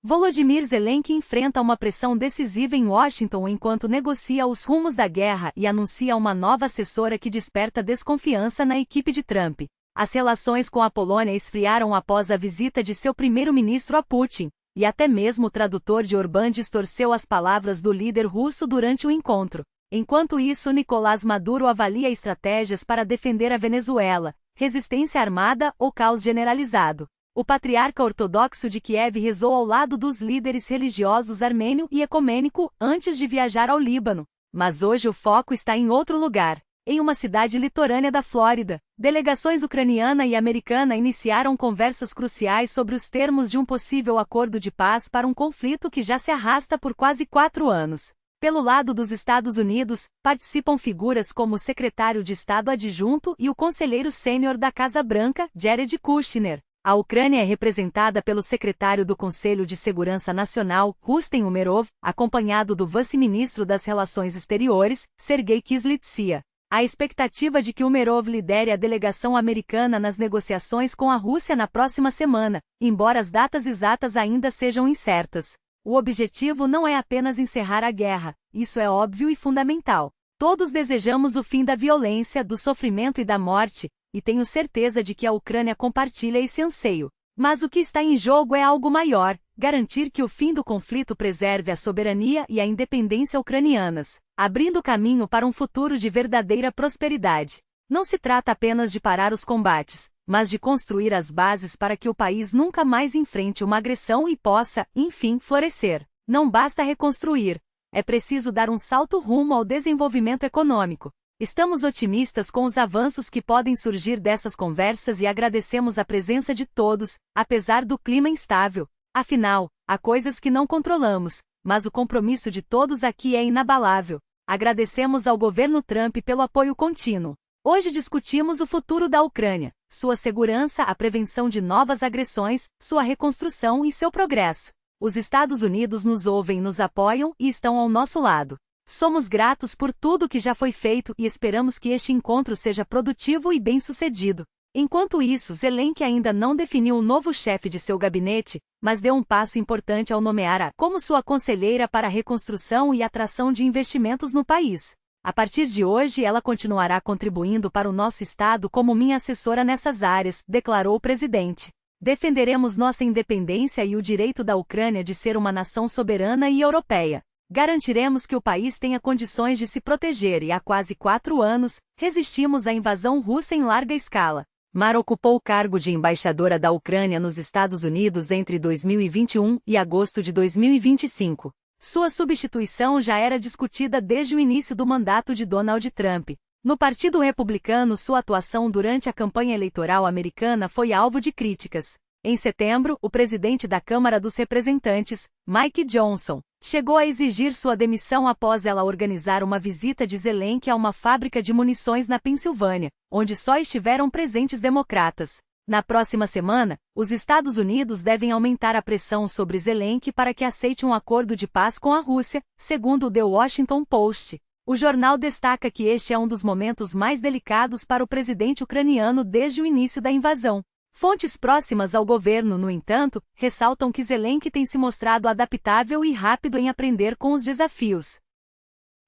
Volodymyr Zelensky enfrenta uma pressão decisiva em Washington enquanto negocia os rumos da guerra e anuncia uma nova assessora que desperta desconfiança na equipe de Trump. As relações com a Polônia esfriaram após a visita de seu primeiro-ministro a Putin, e até mesmo o tradutor de Orbán distorceu as palavras do líder russo durante o encontro. Enquanto isso, Nicolás Maduro avalia estratégias para defender a Venezuela, resistência armada ou caos generalizado. O patriarca ortodoxo de Kiev rezou ao lado dos líderes religiosos armênio e ecumênico antes de viajar ao Líbano. Mas hoje o foco está em outro lugar. Em uma cidade litorânea da Flórida, delegações ucraniana e americana iniciaram conversas cruciais sobre os termos de um possível acordo de paz para um conflito que já se arrasta por quase 4 anos. Pelo lado dos Estados Unidos, participam figuras como o secretário de Estado adjunto e o conselheiro sênior da Casa Branca, Jared Kushner. A Ucrânia é representada pelo secretário do Conselho de Segurança Nacional, Rustem Umerov, acompanhado do vice-ministro das Relações Exteriores, Sergei Kyslytsya. A expectativa de que Umerov lidere a delegação americana nas negociações com a Rússia na próxima semana, embora as datas exatas ainda sejam incertas. O objetivo não é apenas encerrar a guerra, isso é óbvio e fundamental. Todos desejamos o fim da violência, do sofrimento e da morte, e tenho certeza de que a Ucrânia compartilha esse anseio. Mas o que está em jogo é algo maior: garantir que o fim do conflito preserve a soberania e a independência ucranianas, abrindo caminho para um futuro de verdadeira prosperidade. Não se trata apenas de parar os combates, mas de construir as bases para que o país nunca mais enfrente uma agressão e possa, enfim, florescer. Não basta reconstruir, é preciso dar um salto rumo ao desenvolvimento econômico. Estamos otimistas com os avanços que podem surgir dessas conversas e agradecemos a presença de todos, apesar do clima instável. Afinal, há coisas que não controlamos, mas o compromisso de todos aqui é inabalável. Agradecemos ao governo Trump pelo apoio contínuo. Hoje discutimos o futuro da Ucrânia, sua segurança, a prevenção de novas agressões, sua reconstrução e seu progresso. Os Estados Unidos nos ouvem, nos apoiam e estão ao nosso lado. Somos gratos por tudo que já foi feito e esperamos que este encontro seja produtivo e bem-sucedido. Enquanto isso, Zelensky ainda não definiu o novo chefe de seu gabinete, mas deu um passo importante ao nomear-a como sua conselheira para a reconstrução e atração de investimentos no país. A partir de hoje, ela continuará contribuindo para o nosso Estado como minha assessora nessas áreas, declarou o presidente. Defenderemos nossa independência e o direito da Ucrânia de ser uma nação soberana e europeia. Garantiremos que o país tenha condições de se proteger e há quase 4 anos, resistimos à invasão russa em larga escala. Mar ocupou o cargo de embaixadora da Ucrânia nos Estados Unidos entre 2021 e agosto de 2025. Sua substituição já era discutida desde o início do mandato de Donald Trump. No Partido Republicano, sua atuação durante a campanha eleitoral americana foi alvo de críticas. Em setembro, o presidente da Câmara dos Representantes, Mike Johnson, chegou a exigir sua demissão após ela organizar uma visita de Zelensky a uma fábrica de munições na Pensilvânia, onde só estiveram presentes democratas. Na próxima semana, os Estados Unidos devem aumentar a pressão sobre Zelensky para que aceite um acordo de paz com a Rússia, segundo o The Washington Post. O jornal destaca que este é um dos momentos mais delicados para o presidente ucraniano desde o início da invasão. Fontes próximas ao governo, no entanto, ressaltam que Zelensky tem se mostrado adaptável e rápido em aprender com os desafios.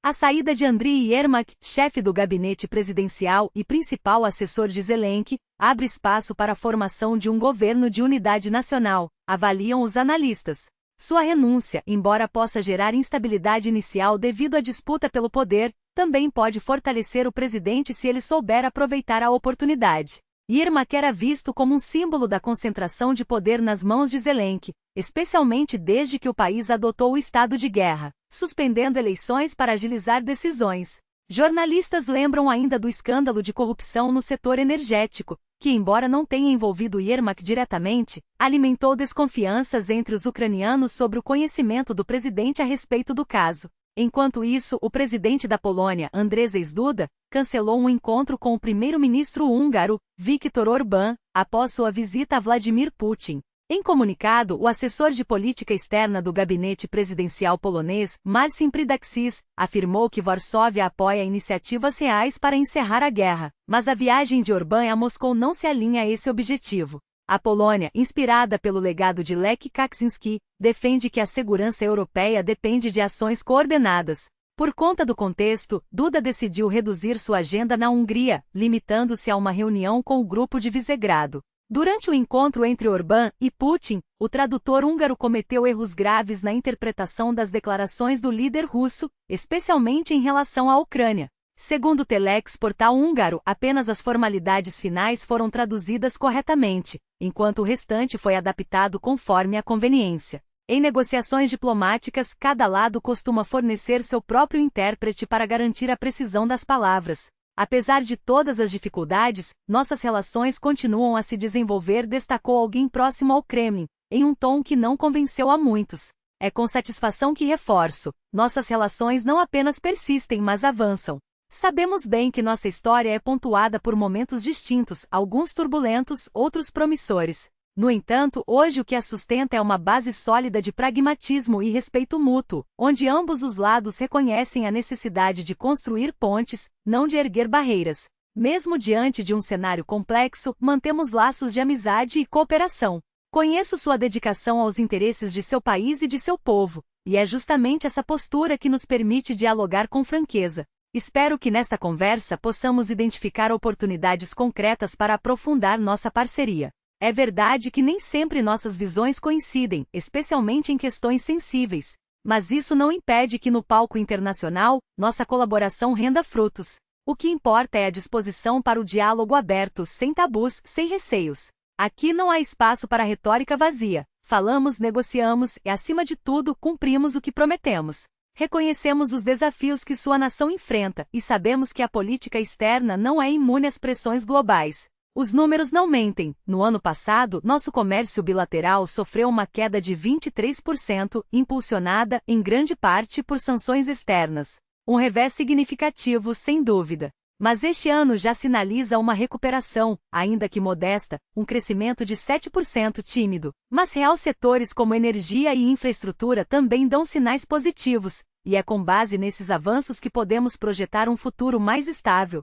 A saída de Andriy Yermak, chefe do gabinete presidencial e principal assessor de Zelensky, abre espaço para a formação de um governo de unidade nacional, avaliam os analistas. Sua renúncia, embora possa gerar instabilidade inicial devido à disputa pelo poder, também pode fortalecer o presidente se ele souber aproveitar a oportunidade. Yermak era visto como um símbolo da concentração de poder nas mãos de Zelensky, especialmente desde que o país adotou o estado de guerra, suspendendo eleições para agilizar decisões. Jornalistas lembram ainda do escândalo de corrupção no setor energético, que, embora não tenha envolvido Yermak diretamente, alimentou desconfianças entre os ucranianos sobre o conhecimento do presidente a respeito do caso. Enquanto isso, o presidente da Polônia, Andrzej Duda, cancelou um encontro com o primeiro-ministro húngaro, Viktor Orbán, após sua visita a Vladimir Putin. Em comunicado, o assessor de política externa do gabinete presidencial polonês, Marcin Przydaxis, afirmou que Varsóvia apoia iniciativas reais para encerrar a guerra, mas a viagem de Orbán a Moscou não se alinha a esse objetivo. A Polônia, inspirada pelo legado de Lech Kaczynski, defende que a segurança europeia depende de ações coordenadas. Por conta do contexto, Duda decidiu reduzir sua agenda na Hungria, limitando-se a uma reunião com o Grupo de Visegrado. Durante o encontro entre Orbán e Putin, o tradutor húngaro cometeu erros graves na interpretação das declarações do líder russo, especialmente em relação à Ucrânia. Segundo o Telex portal húngaro, apenas as formalidades finais foram traduzidas corretamente, enquanto o restante foi adaptado conforme a conveniência. Em negociações diplomáticas, cada lado costuma fornecer seu próprio intérprete para garantir a precisão das palavras. Apesar de todas as dificuldades, nossas relações continuam a se desenvolver, destacou alguém próximo ao Kremlin, em um tom que não convenceu a muitos. É com satisfação que reforço, nossas relações não apenas persistem, mas avançam. Sabemos bem que nossa história é pontuada por momentos distintos, alguns turbulentos, outros promissores. No entanto, hoje o que a sustenta é uma base sólida de pragmatismo e respeito mútuo, onde ambos os lados reconhecem a necessidade de construir pontes, não de erguer barreiras. Mesmo diante de um cenário complexo, mantemos laços de amizade e cooperação. Conheço sua dedicação aos interesses de seu país e de seu povo, e é justamente essa postura que nos permite dialogar com franqueza. Espero que nesta conversa possamos identificar oportunidades concretas para aprofundar nossa parceria. É verdade que nem sempre nossas visões coincidem, especialmente em questões sensíveis. Mas isso não impede que no palco internacional, nossa colaboração renda frutos. O que importa é a disposição para o diálogo aberto, sem tabus, sem receios. Aqui não há espaço para retórica vazia. Falamos, negociamos e, acima de tudo, cumprimos o que prometemos. Reconhecemos os desafios que sua nação enfrenta e sabemos que a política externa não é imune às pressões globais. Os números não mentem. No ano passado, nosso comércio bilateral sofreu uma queda de 23%, impulsionada, em grande parte, por sanções externas. Um revés significativo, sem dúvida. Mas este ano já sinaliza uma recuperação, ainda que modesta, um crescimento de 7% tímido. Mas real setores como energia e infraestrutura também dão sinais positivos, e é com base nesses avanços que podemos projetar um futuro mais estável.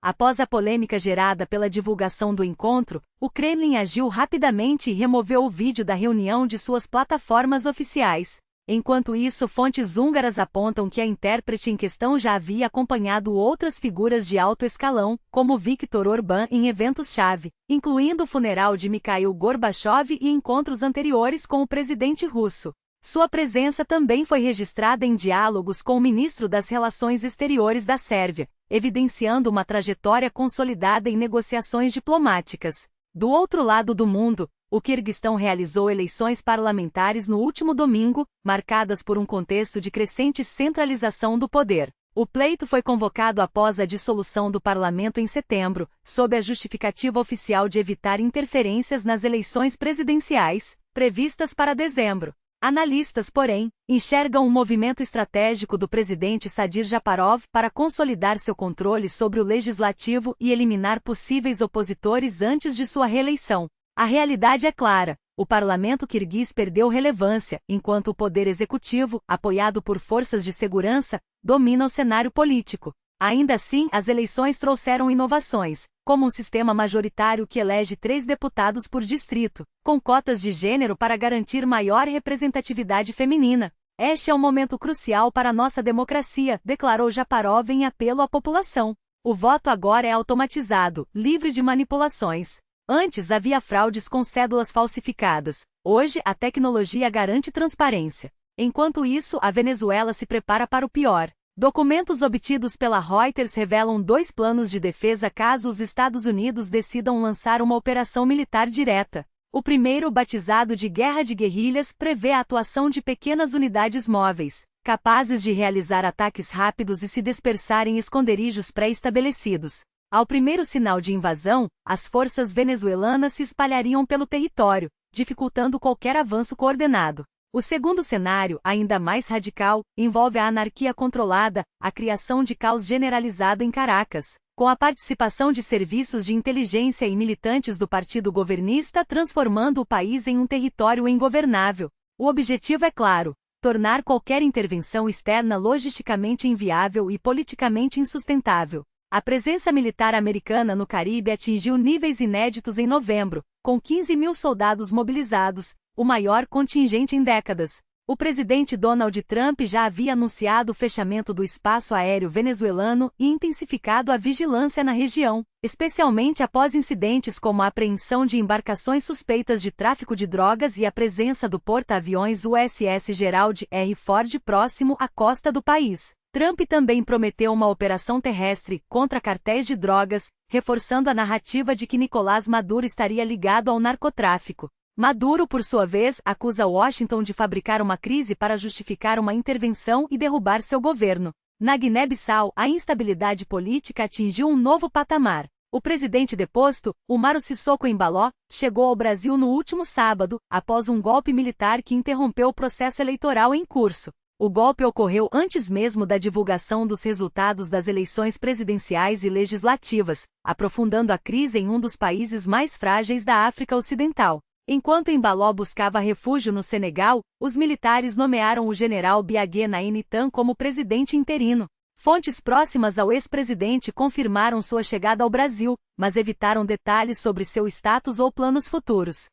Após a polêmica gerada pela divulgação do encontro, o Kremlin agiu rapidamente e removeu o vídeo da reunião de suas plataformas oficiais. Enquanto isso, fontes húngaras apontam que a intérprete em questão já havia acompanhado outras figuras de alto escalão, como Viktor Orbán, em eventos-chave, incluindo o funeral de Mikhail Gorbachev e encontros anteriores com o presidente russo. Sua presença também foi registrada em diálogos com o ministro das Relações Exteriores da Sérvia, evidenciando uma trajetória consolidada em negociações diplomáticas. Do outro lado do mundo, o Quirguistão realizou eleições parlamentares no último domingo, marcadas por um contexto de crescente centralização do poder. O pleito foi convocado após a dissolução do parlamento em setembro, sob a justificativa oficial de evitar interferências nas eleições presidenciais, previstas para dezembro. Analistas, porém, enxergam um movimento estratégico do presidente Sadir Japarov para consolidar seu controle sobre o legislativo e eliminar possíveis opositores antes de sua reeleição. A realidade é clara: o parlamento quirguiz perdeu relevância, enquanto o poder executivo, apoiado por forças de segurança, domina o cenário político. Ainda assim, as eleições trouxeram inovações, como um sistema majoritário que elege 3 deputados por distrito, com cotas de gênero para garantir maior representatividade feminina. Este é um momento crucial para a nossa democracia, declarou Japarov em apelo à população. O voto agora é automatizado, livre de manipulações. Antes havia fraudes com cédulas falsificadas. Hoje, a tecnologia garante transparência. Enquanto isso, a Venezuela se prepara para o pior. Documentos obtidos pela Reuters revelam 2 planos de defesa caso os Estados Unidos decidam lançar uma operação militar direta. O primeiro, batizado de Guerra de Guerrilhas, prevê a atuação de pequenas unidades móveis, capazes de realizar ataques rápidos e se dispersar em esconderijos pré-estabelecidos. Ao primeiro sinal de invasão, as forças venezuelanas se espalhariam pelo território, dificultando qualquer avanço coordenado. O segundo cenário, ainda mais radical, envolve a anarquia controlada, a criação de caos generalizado em Caracas, com a participação de serviços de inteligência e militantes do partido governista transformando o país em um território ingovernável. O objetivo é claro: tornar qualquer intervenção externa logisticamente inviável e politicamente insustentável. A presença militar americana no Caribe atingiu níveis inéditos em novembro, com 15 mil soldados mobilizados, o maior contingente em décadas. O presidente Donald Trump já havia anunciado o fechamento do espaço aéreo venezuelano e intensificado a vigilância na região, especialmente após incidentes como a apreensão de embarcações suspeitas de tráfico de drogas e a presença do porta-aviões USS Gerald R. Ford próximo à costa do país. Trump também prometeu uma operação terrestre contra cartéis de drogas, reforçando a narrativa de que Nicolás Maduro estaria ligado ao narcotráfico. Maduro, por sua vez, acusa Washington de fabricar uma crise para justificar uma intervenção e derrubar seu governo. Na Guiné-Bissau, a instabilidade política atingiu um novo patamar. O presidente deposto, Umaro Sissoko Embaló, chegou ao Brasil no último sábado, após um golpe militar que interrompeu o processo eleitoral em curso. O golpe ocorreu antes mesmo da divulgação dos resultados das eleições presidenciais e legislativas, aprofundando a crise em um dos países mais frágeis da África Ocidental. Enquanto Embaló buscava refúgio no Senegal, os militares nomearam o general Biagué Naini Tan como presidente interino. Fontes próximas ao ex-presidente confirmaram sua chegada ao Brasil, mas evitaram detalhes sobre seu status ou planos futuros.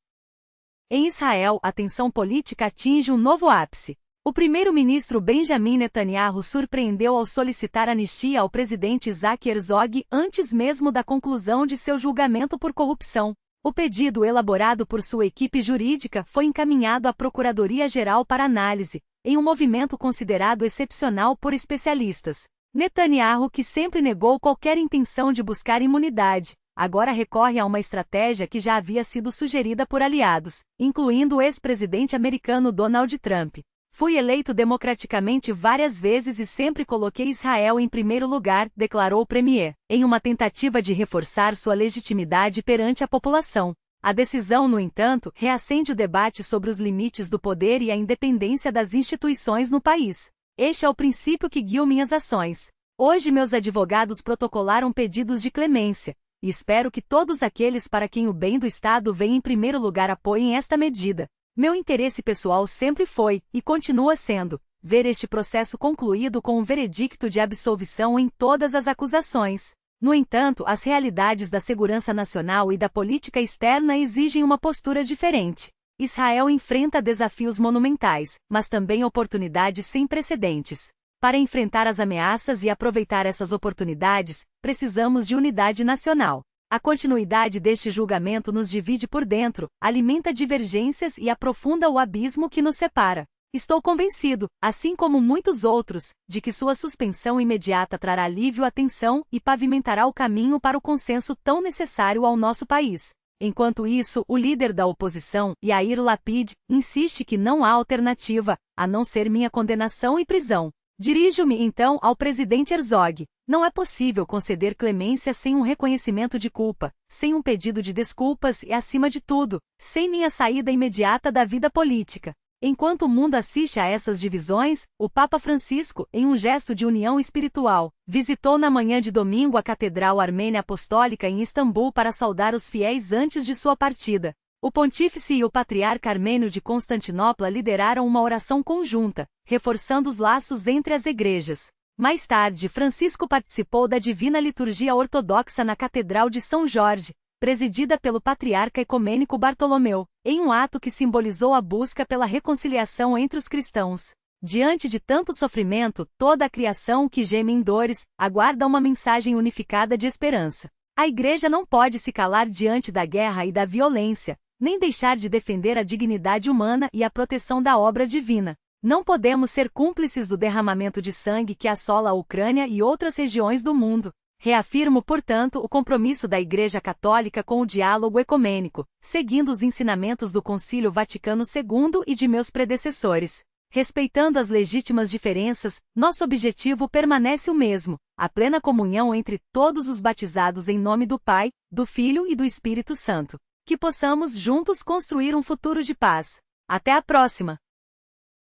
Em Israel, a tensão política atinge um novo ápice. O primeiro-ministro Benjamin Netanyahu surpreendeu ao solicitar anistia ao presidente Isaac Herzog antes mesmo da conclusão de seu julgamento por corrupção. O pedido elaborado por sua equipe jurídica foi encaminhado à Procuradoria-Geral para análise, em um movimento considerado excepcional por especialistas. Netanyahu, que sempre negou qualquer intenção de buscar imunidade, agora recorre a uma estratégia que já havia sido sugerida por aliados, incluindo o ex-presidente americano Donald Trump. Fui eleito democraticamente várias vezes e sempre coloquei Israel em primeiro lugar, declarou o premier, em uma tentativa de reforçar sua legitimidade perante a população. A decisão, no entanto, reacende o debate sobre os limites do poder e a independência das instituições no país. Este é o princípio que guiou minhas ações. Hoje meus advogados protocolaram pedidos de clemência, e espero que todos aqueles para quem o bem do Estado vem em primeiro lugar apoiem esta medida. Meu interesse pessoal sempre foi, e continua sendo, ver este processo concluído com um veredicto de absolvição em todas as acusações. No entanto, as realidades da segurança nacional e da política externa exigem uma postura diferente. Israel enfrenta desafios monumentais, mas também oportunidades sem precedentes. Para enfrentar as ameaças e aproveitar essas oportunidades, precisamos de unidade nacional. A continuidade deste julgamento nos divide por dentro, alimenta divergências e aprofunda o abismo que nos separa. Estou convencido, assim como muitos outros, de que sua suspensão imediata trará alívio à tensão e pavimentará o caminho para o consenso tão necessário ao nosso país. Enquanto isso, o líder da oposição, Yair Lapid, insiste que não há alternativa, a não ser minha condenação e prisão. Dirijo-me então ao presidente Herzog. Não é possível conceder clemência sem um reconhecimento de culpa, sem um pedido de desculpas e, acima de tudo, sem minha saída imediata da vida política. Enquanto o mundo assiste a essas divisões, o Papa Francisco, em um gesto de união espiritual, visitou na manhã de domingo a Catedral Armênia Apostólica em Istambul para saudar os fiéis antes de sua partida. O pontífice e o patriarca armênio de Constantinopla lideraram uma oração conjunta, reforçando os laços entre as igrejas. Mais tarde, Francisco participou da Divina Liturgia Ortodoxa na Catedral de São Jorge, presidida pelo patriarca ecumênico Bartolomeu, em um ato que simbolizou a busca pela reconciliação entre os cristãos. Diante de tanto sofrimento, toda a criação que geme em dores, aguarda uma mensagem unificada de esperança. A Igreja não pode se calar diante da guerra e da violência, nem deixar de defender a dignidade humana e a proteção da obra divina. Não podemos ser cúmplices do derramamento de sangue que assola a Ucrânia e outras regiões do mundo. Reafirmo, portanto, o compromisso da Igreja Católica com o diálogo ecumênico, seguindo os ensinamentos do Concílio Vaticano II e de meus predecessores. Respeitando as legítimas diferenças, nosso objetivo permanece o mesmo, a plena comunhão entre todos os batizados em nome do Pai, do Filho e do Espírito Santo. Que possamos juntos construir um futuro de paz. Até a próxima!